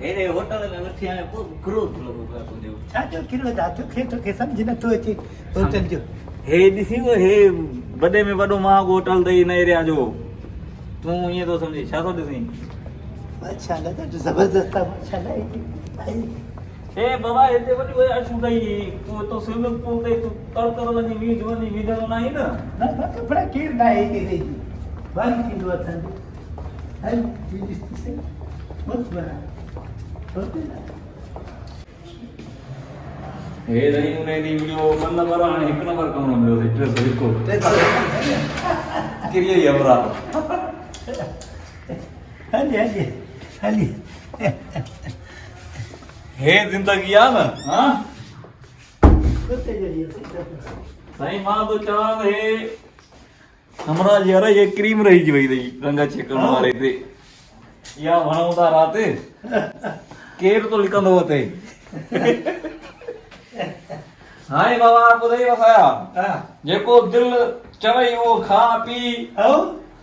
એને હોટલ में वठी आया को क्रोध लॻो पियो आहे तुंहिंजो छाजो किरो दातो खे तो के सम्झ नथो अचे होटल जो हे ॾिसी वो हे वॾे में वॾो महांगो होटल ॾेई न एरिया जो तूं ईअं थो सम्झी छा थो ॾिसीं माशाल्लाह ॾाढो ज़बरदस्त आहे माशाल्लाह हे बाबा हिते वॾी वॾी अचूं अथई तूं हितो स्विमिंग पूल ते तूं तर वञी विझंदो न आहीं न न कपिड़ा केरु न आहे हिते बारी थींदो असांजो हल मस्त बना हे रही उन दी वीडियो 1 नंबर हाणे 1 नंबर कमरो मिलियो 301 किरियो ई अमरा हली हे जिंदगी आ न हां साईं मां तो चवां हे हमरा यार ये क्रीम रही जी वई रंगा चेकण वाले ते या वणो था रात केर तो लिखंदो होते हाय बाबा ॿुधाई वसाया जेको दिल चवई वो खा पी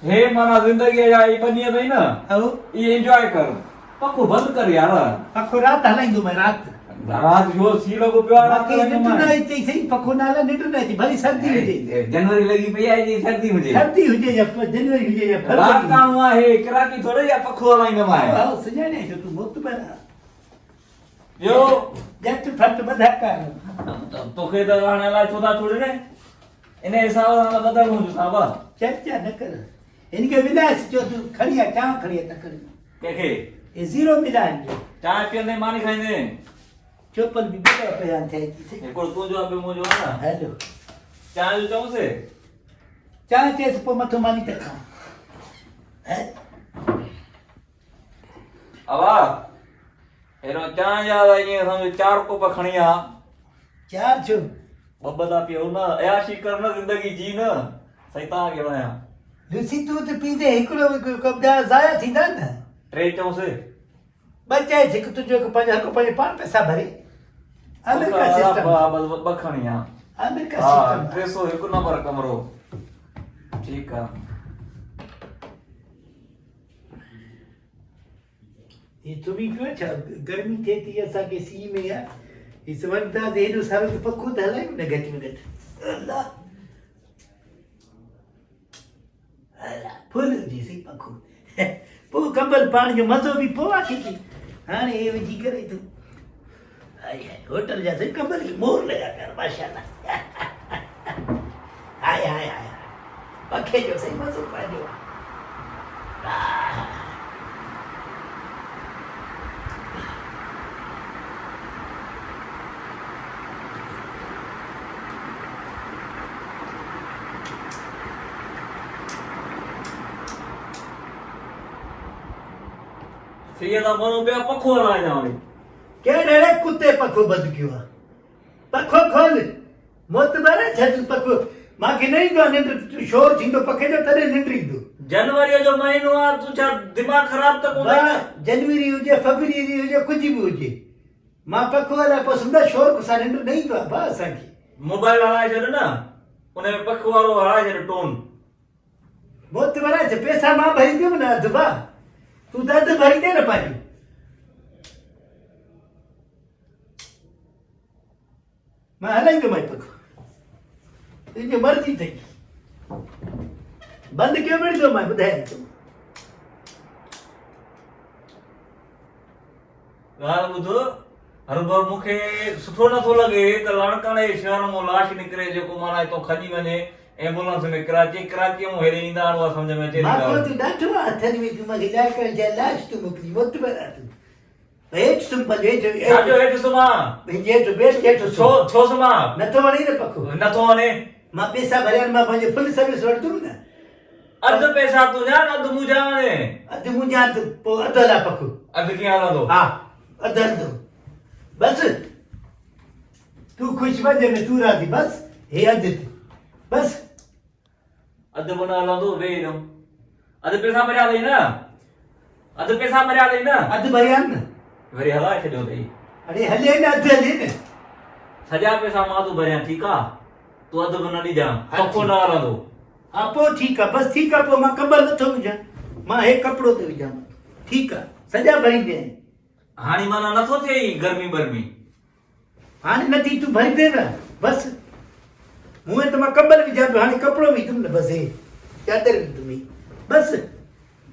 हे माना ज़िंदगी जा ई बनी अथई न ई एंजॉय कर पको बंद कर यार पको रात हलाईंदो मैं रात जो सी लॻो पियो आहे बाक़ी निंड न अचे सही पको नाला निंड न अचे भली सर्दी हुजे जनवरी लगी पई आहे जी सर्दी हुजे या जनवरी हुजे या रात काणो आहे किराकी थोड़े या पखो हलाईंदो मां हा सुञाणे छो तूं मोतबर ॿियो जट फट बधा कर तोखे त हाणे अलाए छो था छोड़े ने इन हिसाब सां बदल हुजे साहबा चर्चा न कर इनके विलास जो तू खड़िया चां खड़िया तकड़ी कंहिंखे ए ज़ीरो मिलान जो चांहि पीअंदे मानी खाईंदे चोपल भी बेटा पहन थे हिकिड़ो तुंहिंजो आहे ॿियो मुंहिंजो आहे न हेलो चांहि जो चऊंसि चां चेस पोइ मथो मानी त खां है अवा हेरो चांहि जा ईअं सम्झ 4 कोप खणी आ चार जो बबदा पियो न अयाशी कर न ज़िंदगी जी न सैतान खे वणिया लूसी तू त पींदे हिकिड़ो कब्जा ज़ाया थींदा न 3 चऊंसि बचे जेको तुंहिंजो पंहिंजो पंहिंजे पाण पैसा भरे अमेरिका सिस्टम ब खणी आ अमेरिका हा सिस्टम 301 नंबर कमरो ठीकु आहे ये तो भी क्यों अच्छा गर्मी थे थी असांखे सी में या इस वक्त हेॾो सारो त पखो त हलाए न घटि में घटि अल्लाह अल्लाह फुल जी सी पखो पोइ कंबल पाण जो मज़ो बि पोइ आहे की हाणे हे विझी करे तूं हाय हाय होटल जा सही कंबल खे मोर लॻा कर माशाल्लाह हाय हाय हाय पखे जो सही मज़ो पंहिंजो सीए दा मनो पिया पखो हलाइणा वरी कहिड़े कुते पखो बंदि कयो आहे पखो खोल मोतबर छा तूं पखो मूंखे न ईंदो आहे निंड शोर थींदो पखे जो तॾहिं निंड ईंदो जनवरी जो महीनो आहे तूं छा दिमाग़ ख़राब त कोन्हे न जनवरी हुजे फरवरी हुजे कुझु बि हुजे मां पखो हलाए पोइ सुंदर शोर सां निंड न ईंदो आहे भाउ असांखे मोबाइल हलाए छॾ न उन में पखो वारो हलाए छॾ टोन मोतबर छा पैसा मां भरींदुमि न अधु भाउ तूं त अधु भरींदे न पंहिंजो मां हलाईंदोमांइ पखो तुंहिंजी मर्ज़ी अथई बंदि कयो मिलंदो मां ॿुधाए थो ॻाल्हि ॿुध हर बार मूंखे सुठो नथो लॻे त लड़काणे शहर मां लाश निकिरे जेको माना हितां खॼी वञे एम्बुलेंस में कराची मां हेॾे ईंदा आहिनि उहा सम्झ में अचे मां तूं ॾाढो हथनि में तूं मूंखे ॾाकण जा लाश तूं मोकिली मोतबर आहे तूं हेठि सुम्ह हेठि छाजो हेठि सुम्हां हेठि बेस हेठि छो छो सुम्हां नथो वणे न पखो नथो वञे मां पैसा भरिया मां पंहिंजो फुल सर्विस वठंदुमि न अधु पैसा तुंहिंजा न अधु मुंहिंजा वञे अधु मुंहिंजा त पोइ अधु हला पखो अधु कीअं हलंदो हा अधु हलंदो बसि तूं ख़ुशि वञ न तूं राज़ी बसि हे अधु बसि अधु मन हलंदो वेही रहो अधु पैसा भरिया अथई न अधु पैसा भरिया अथई न अधु भरिया न वरी हलाए छॾियो अथई अरे हले न अधु हले न सॼा पैसा मां तूं भरियां ठीकु आहे तूं अधु न ॾिजां पको न हलंदो हा पोइ ठीकु आहे बसि ठीकु आहे पोइ मां कंबल नथो विझां मां हे कपिड़ो थो विझां ठीकु आहे सॼा भरींदे आहिनि हाणे माना नथो थिए ई गर्मी बर्मी हाणे नथी तूं भरी दे न बस मुंहिं त मां कंबल विझां पियो हाणे कपिड़ो विझुमि न बसि हे चादर विझुमि बस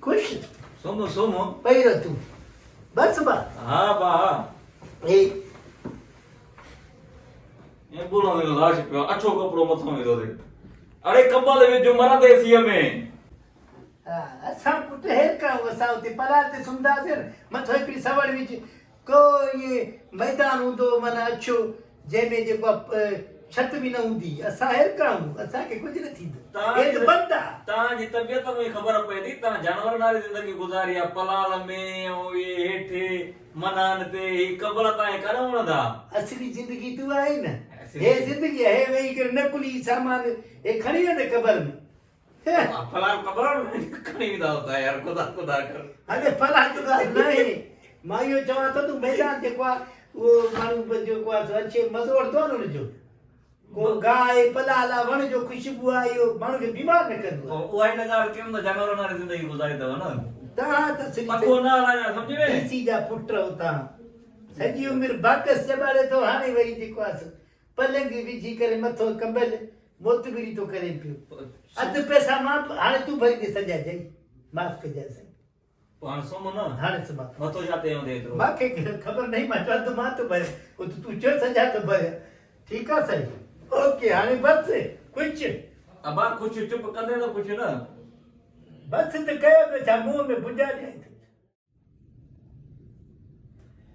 ख़ुशि सुम्ह सुम्ह पई रह तूं बस बा हा बा हे ये बोलो ने लाश पियो अछो कपड़ो मथो विधो थे अरे कंबल विझो मरा देसीअ में असां पुट हेर कयूं असां उते पलार ते सुम्हंदासीं न मथो हिकिड़ी सवड़ विच को इहे मैदान हूंदो माना अछो जंहिंमें जेको आहे, छत बि न हूंदी असां हेर कयूं असांखे कुझु न थींदो हे त बंदि आहे तव्हांजी तबियत में ख़बर पए थी तव्हां जानवर वारी ज़िंदगी गुज़ारी आहे पलाल में ऐं इहे हेठि मनान ते ही कंबल तव्हांखे कान वणंदा असली जिंदगी तू आहे न हे जिंदगी आहे हे वेही करे नकुली सामान हे खणी वेंदे क़बर में पलाल कबर खणी वेंदा होता यार खुदा खुदा कर हाणे फला जो ॻाल्हि न आहे मां इहो चवां थो तूं मैदान जेको आहे उहो माण्हू जेको आहे अचे मज़ो वठंदो आहे न हुनजो को गाहि पलाल आहे वण जो ख़ुशबू आहे इहो माण्हू खे बीमार न कंदो आहे उहा ई न ॻाल्हि कयूं त जानवर वारी ज़िंदगी गुज़ारी अथव न तव्हां त पको न हलाया सम्झी में देसी जा पुट हो तव्हां सॼी उमिरि बाकस ॼमाड़े थो हाणे वरी जेको आहे पलंग विझी करे मथो कंबल मोतबिरी थो करे पियो अधु पैसा मां हाणे तूं भरी दे सॼा जई माफ़ कजांइ हाणे सुम्ह न हाणे सुभां मथो छा ते हूंदे एतिरो मूंखे ख़बर नहीं मां चवां थो मां थो भरियां तूं चओ सॼा थो भरियां ठीकु आहे साईं ओके हाणे बसि कुझु अबा कुझु चुप कंदे त कुझु न बसि त कयो पियो छा मुंहं में भुॼा ॾियईं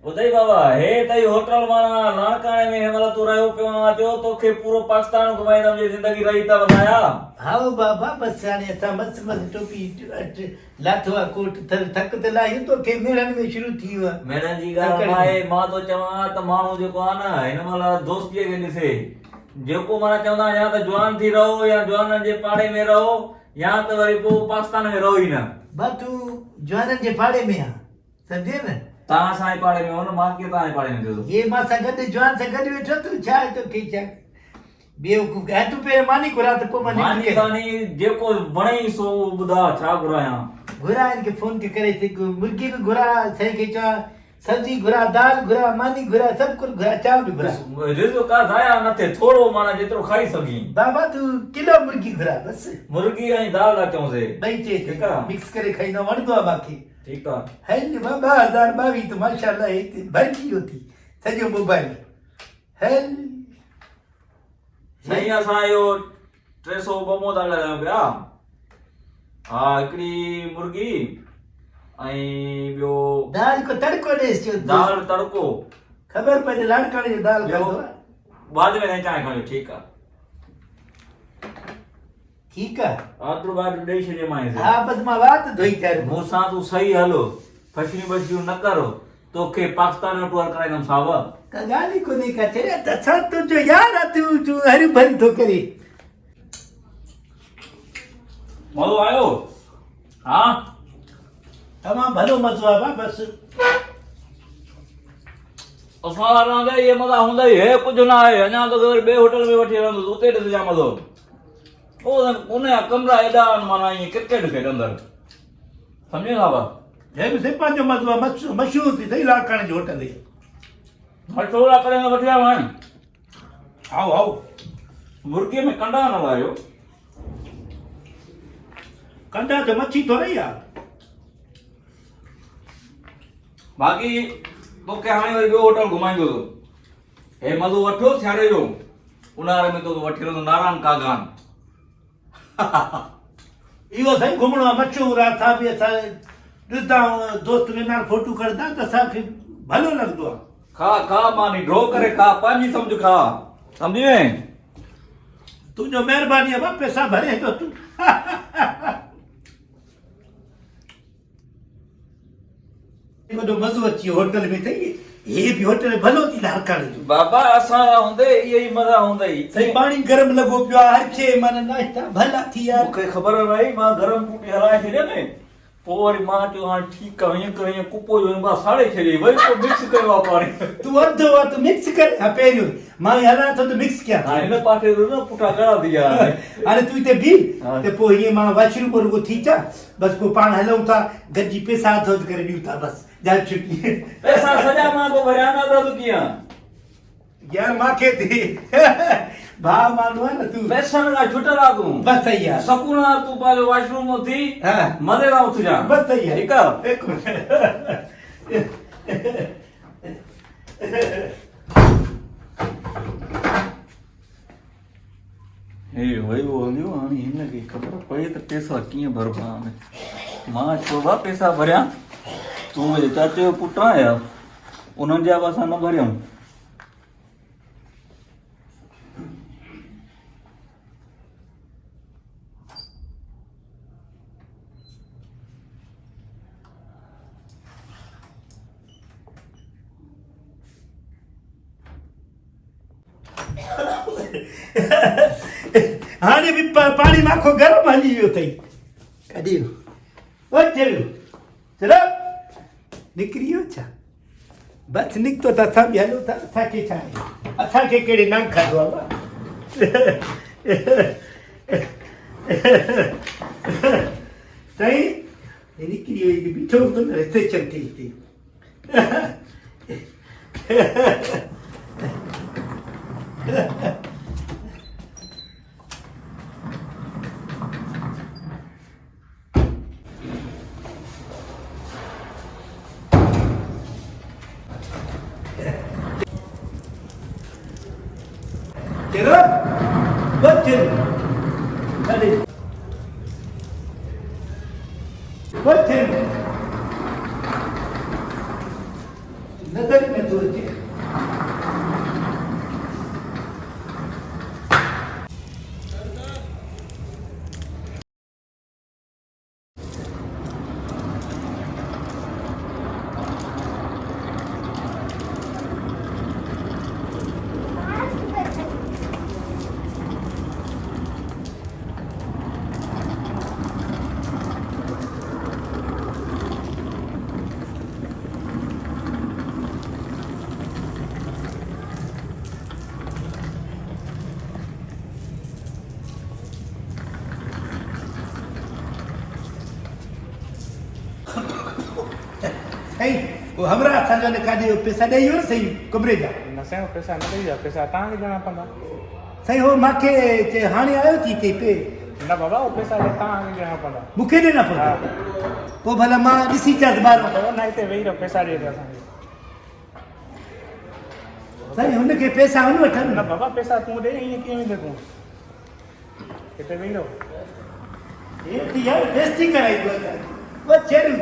ॿुधई बाबा हे तई होटल माना नानकाणे में हिनमहिल तूं रहियो पियो आहे जो तोखे पूरो पाकिस्तान घुमाईंदमि जे ज़िंदगी रही त वधाया हा बाबा बसि हाणे असां मस्तु मस्तु टोपी लाथो आहे कोट थक त लाहियूं तोखे मेड़नि में शुरू थी वियो आहे मेड़नि जी ॻाल्हि न आहे मां थो चवां त माण्हू जेको आहे न हिनमहिल दोस्तीअ खे ॾिसे जेको माना चवंदा या त जवान थी रहो या जवाननि जे पाड़े में रहो या त वरी पोइ पाकिस्तान में रहो ई न बा तूं जवाननि जे पाड़े में आहे सम्झे न तव्हां असांजे पाड़े में हो न मां कीअं तव्हांजे पाड़े में थियो ये मां सां गॾु जवान सां गॾु वेठो तूं छा तोखे छा बेवकूफ़ आहे तूं पहिरियों मानी घुरा त पोइ मानी कानी जेको वणे सो ॿुधा छा घुरायां घुरा इनखे फोन के करे मुर्गी बि घुरा साईं खे चवां सब्जी घुरा दाल घुरा मानी घुरा सभु कुझु घुरा चांवर बि घुरा रिज़्क़ का ज़ाया न थिए थोरो माना जेतिरो खाई सघीं बाबा तूं किलो मुर्गी घुरा बसि मुर्गी ऐं दाल अचूंसीं ॿई चए ठीकु आहे मिक्स करे खाईंदो वणंदो आहे मूंखे ठीकु आहे हल मां 2022 त माशाल्लाह हिते भरिजी वियो थी सॼो मोबाइल हल साईं असां इहो 300 बमो था ॻाल्हायूं पिया हा हिकिड़ी मुर्गी ऐं ॿियो दाल को तड़को ॾेसि चयो दाल तड़को ख़बर पए त लाड़काणे जो दाल खाधो आहे बाद में चांहि खणियो ठीकु आहे ठीकु आहे आतरू बातरू ॾेई छॾियो मां हा बसि मां वात धोई चार मूंसां तूं सही हलो फसियूं बसियूं न कर तोखे पाकिस्तान में टूर कराईंदुमि साहब का ॻाल्हि ई कोन्हे का चए त छा तुंहिंजो यार आहे तूं हरी भरी थो करे मज़ो आयो हा तमामु भलो मज़ो आहे बा बसि असां रहंदा इहे मज़ा हूंदा ई हे कुझु न आहे अञा त वरी ॿिए होटल में वठी रहंदुसि उते ॾिसजां मज़ो उनजा कमरा एॾा माना ईअं क्रिकेट खेॾंदड़ सम्झे साहब हे बि सिर्फ़ु पंहिंजो मज़ो आहे मशहूरु थी सही लाड़काणे जो होटल ई मशहूरु करे वठी आयो आहिनि आओ आओ मुर्गीअ में कंडा न लाहियो कंडा त मच्छी थोरी आहे बाक़ी तोखे हाणे वरी ॿियो होटल घुमाईंदो हे मज़ो वठो सियारे जो ऊन्हारे में तोखे वठी रहंदो नारायण कागान इहो साईं घुमणो आहे मशहूरु आहे असां बि असां ॾिसंदा आहियूं दोस्त वेंदा फोटू कढंदा त असांखे भलो लॻंदो आहे खा खा मानी ड्रो करे खा पंहिंजी सम्झ खा सम्झी में तुंहिंजो महिरबानी आहे बा पैसा भरे थो तूं वॾो मज़ो अची वियो होटल में त हे बि होटल भलो थी लाड़काणे जो बाबा असां हूंदे इहे ई मज़ा हूंदा ई साईं पाणी गरम लॻो पियो आहे हर शइ माना नाश्ता भला थी विया मूंखे ख़बर न आई मां गरम टूटी हलाए छॾिया न पोइ वरी मां चयो हाणे ठीकु आहे हीअं करे हीअं कुपो जो मां साड़े छॾी वरी पोइ मिक्स कयो आहे पाणी तूं अधु आहे तूं मिक्स कर हा पहिरियों मां हलां थो त मिक्स कयां हा हिन पासे न पुठा घणा थी विया हाणे तूं हिते बीह त पोइ हीअं मां वॉशरूम रुगो थी अचां बसि पोइ पाण हलूं था गॾिजी पैसा हथ करे ॾियूं था बसि जा चुकी है पैसा सजा मां तो भरिया ना था तू किया यार मांखे थी भाव मानू है ना तू पैसा का छुटला तू बस सही है सकुना तू पाले वॉशरूम में थी हाँ। मदे ना उठ जा बस सही है ठीक है एक मिनट हे वही बोलियो हाणे हिन खे ख़बर पए त पैसा कीअं भरबा आहिनि मां चयो भाउ पैसा भरिया तूं मुंहिंजे चाचे जो पुटु आहियां उन्हनि जा बि असां न भरियऊं हाणे बि पाणी माखो गरम हली वियो अथई कढी ओ चलो चलो निकिरी वियो छा बसि निकितो त असां बि हलूं था असांखे छा आहे असांखे कहिड़े नंग खाधो आहे साईं हे निकिरी वई बीठो हूंदो न रिसेप्शन ते हिते चलो बस चलो अरे बस चलो नजर में तो वो हमरा असांजो ने काढी पैसा ॾेई वियो न सही कमरे जा न साईं पैसा न ॾेई जा पैसा तव्हांखे ॾियणा पवंदा साईं हो मूंखे हाणे आयो थी हिते पे न बाबा उहो पैसा तव्हांखे ॾियणा पवंदा मूंखे ॾियणा पवंदा पोइ भला मां ॾिसी अचांसि ॿाहिरि बाबा न हिते वेही रहो पैसा ॾिए असांखे साईं हुनखे पैसा हुन वठनि न बाबा पैसा तूं ॾे ईअं कीअं वेंदे तूं हिते वेही रहो हे त यार बेइज्जती कराई तूं असांजी वो चेर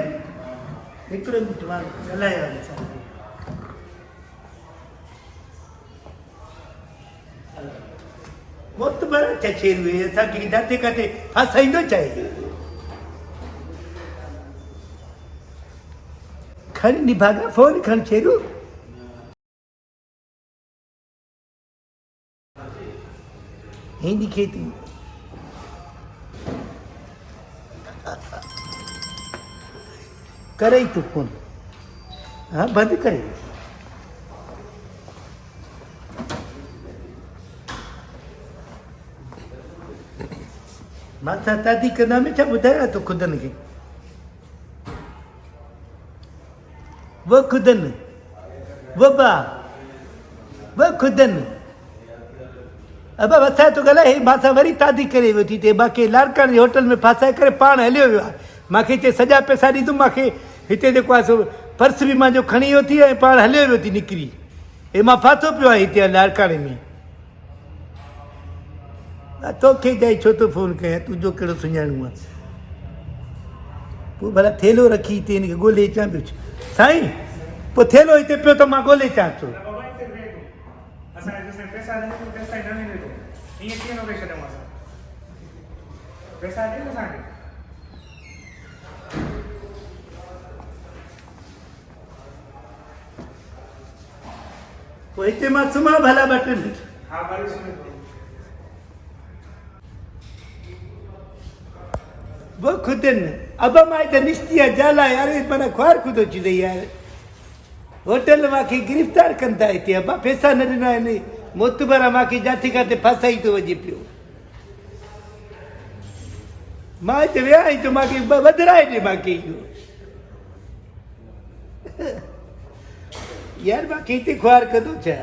हिकिड़ो मिंट मां ॻाल्हायो आहे साईं मोतबर छा शेर हुए असांखे जिते किथे फासाईंदो चाहे खण निभागा फोन खण शेरू हिंदी खेती करे तू फोन हाँ बंद करे मां सां तादी कंदा में छा ॿुधायां तो खुदनि खे वो खुदनि वो बा वो खुदनि अब असां तो ॻाल्हाए मां सां वरी तादी करे वियो थी ते मूंखे लाड़काणे जे होटल में फासाए करे पाण हलियो वियो आहे मूंखे चए सॼा पैसा ॾींदुमि मूंखे हिते जेको आहे सो पर्स बि मुंहिंजो खणी वियो थी ऐं पाण हलियो वियो थी निकिरी हे मां फाथो पियो आहे हिते लाड़काणे में तोखे जाई छो थो फोन कयां तुंहिंजो कहिड़ो सुञाणू आहे पोइ भला थेलो रखी हिते हिनखे ॻोल्हे अचां पियो साईं पोइ थेलो हिते पियो त मां ॻोल्हे अचां थो बाबा हिते वेही तूं असांखे जेसिताईं पैसा ॾे तूं तेसिताईं न वेंदे तूं ईअं कीअं न वेही छॾियूं असां पैसा ॾे न असांखे पोइ हिते मां सुम्हां भला ॿ टे मिंट हा भले सुनो वो खुदनि अब मां हिते निश्ती आहे जाला यार माना ख्वार खुदो अची रही यार होटल मूंखे गिरफ़्तार कंदा हिते अबा पैसा न ॾिना आहिनि मोतबर मूंखे जाथे किथे फासाई थो वञे पियो मां हिते विया आहियूं त मूंखे वधराए ॾे मूंखे इहो यार बाकी हिते ख्वार कदों छा